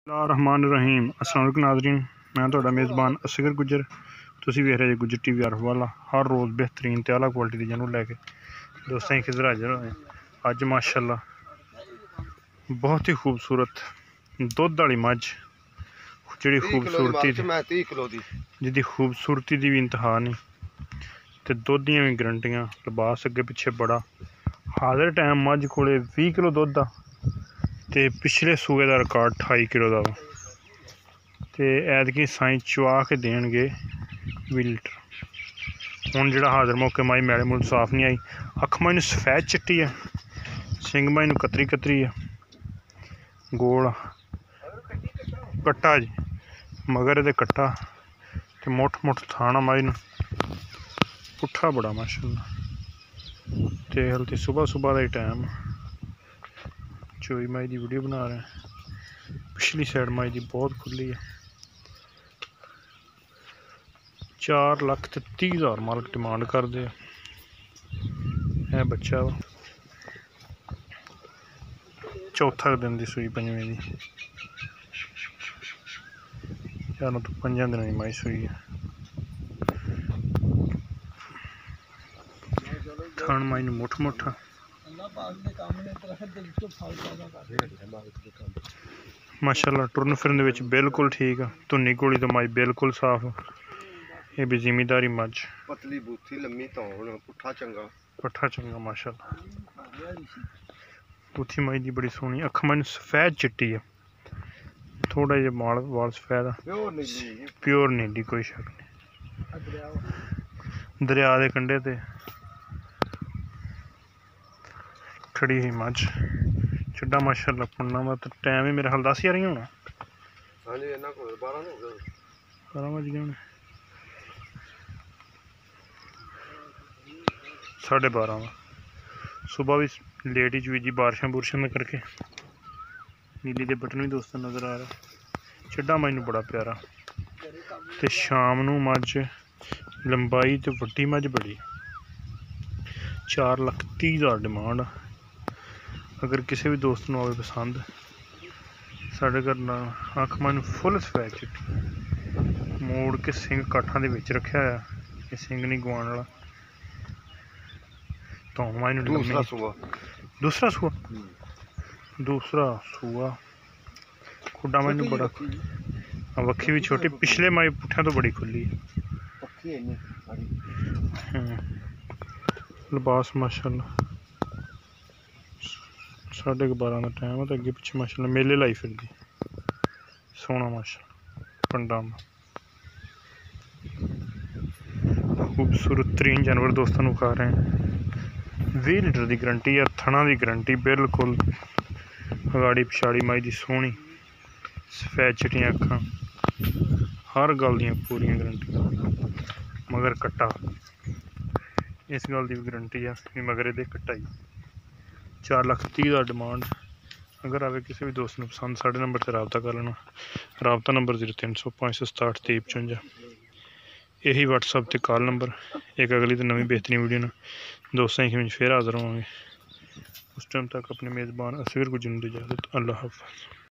रहमान रहीम अस्सलाम वालेकुम नाज़रीन, मैं तुहाडा मेज़बान असगर गुजर। तुसीं वेख रहे गुजर टीवी अरफ वाला। हर रोज़ बेहतरीन ते आला क्वालिटी दी जानवर लैके दोस्तें खिज़र हाजिर होए। अज माशाअल्लाह बहुत ही खूबसूरत दुध वाली मझ जिहड़ी खूबसूरती जिहदी खूबसूरती दी भी इंतहा नहीं ते दुध दियां भी गरंटियां, लिबास अगे पिछे बड़ा। हाजिर टाइम मझ कोले 20 किलो दुध आ ते पिछले सूए का रिकॉर्ड 28 किलो का वा ते ऐतकी साईं चुआ के देंगे 20 लीटर। हुण जिहड़ा हाजिर मौके माई मैले मुल साफ नहीं आई, अख माई सफेद चिट्टी है, सिंग माई कतरी कतरी है, गोल कट्टा जी मगर ये कट्टा ते मुठ मुठ थाना माई पुट्ठा बड़ा माशाअल्लाह। ते हल्के सुबह सुबह का ही टाइम चोई माई की वीडियो बना रहे हैं। पिछली साइड माई की बहुत खुली है। 4,30,000 मालक डिमांड करते हैं। बच्चा वा चौथा दिन की सूई, पंजवें की 4 तो 5 दिन की माई सूई है। थान माई मुठ मुठ माशाअल्लाह। टुरन फिरन विच बिल्कुल ठीक है। धुन्नी घोड़ी तो माई बिल्कुल साफ। ये भी जिमीदारी मझ, पतली बूथी लम्मी धौन, पुट्ठा चंगा माशाअल्लाह। बूथी माई दी बड़ी सोहनी, अख माई सफेद चिट्टी है, थोड़ा जिहा माल वाल सफेद है, प्योर नीली, कोई शक नहीं। दरिया के कंढे ते खड़ी हुई मझ, चिड्डा माशाअल्लाह पुन्ना वा। तो टाइम ही मेरे ख्याल 10 ही होना, 12 बज गए होने, 12:30 सुबह भी लेट ही चुई जी, बारिशों बुरशों में करके। नीली के बटन भी दोस्तों नज़र आ रहा। चिड्डा मैनू बड़ा प्यारा ते शाम नू मझ लंबाई तो वड्डी मझ बड़ी। 4,30,000 डिमांड। अगर किसी भी दोस्त को आवे पसंद, साढ़े घर ना अख मैनू फुल सफेद चिट्टी, मोड़ के सिंह काठा दे विच रखा है, ये सिंह नहीं गवाण वाला। तो मैनू दूसरा सूआ खुडा मैनू बड़ा, वक्खी भी छोटी, पिछले माई पुट्ठिया तो बड़ी खुली है। लिबास माशाअल्लाह 12:30 का टाइम है, तो अगे पिछे माशाअल्लाह मेले लाई फिरदी, सोहना माशाअल्लाह पंडां दा। खूबसूरत तरीन जानवर दोस्तों खा रहे हैं। 20 लीटर की गारंटी है, थना की गारंटी बिल्कुल। अगाड़ी पिछाड़ी माई की सोहनी, सफेद चिट्टियां अखां, हर गल दी पूरी गारंटी। मगर कट्टा, इस गल की भी गारंटी है कि मगर ये कट्टा ही। 4,30,000 डिमांड। अगर आवे किसी भी दोस्त को पसंद, साढ़े नंबर से रबता कर लेना। रबता नंबर 0300 567 2355। यही व्हाट्सअप ते कॉल नंबर। एक अगली तो नवी बेहतरीन वीडियो ना दोस्तों की फिर हाजिर होवांगे। उस टाइम तक अपने मेज़बान असगर गुजर दी इजाज़त। अल्लाह हाफ़िज़।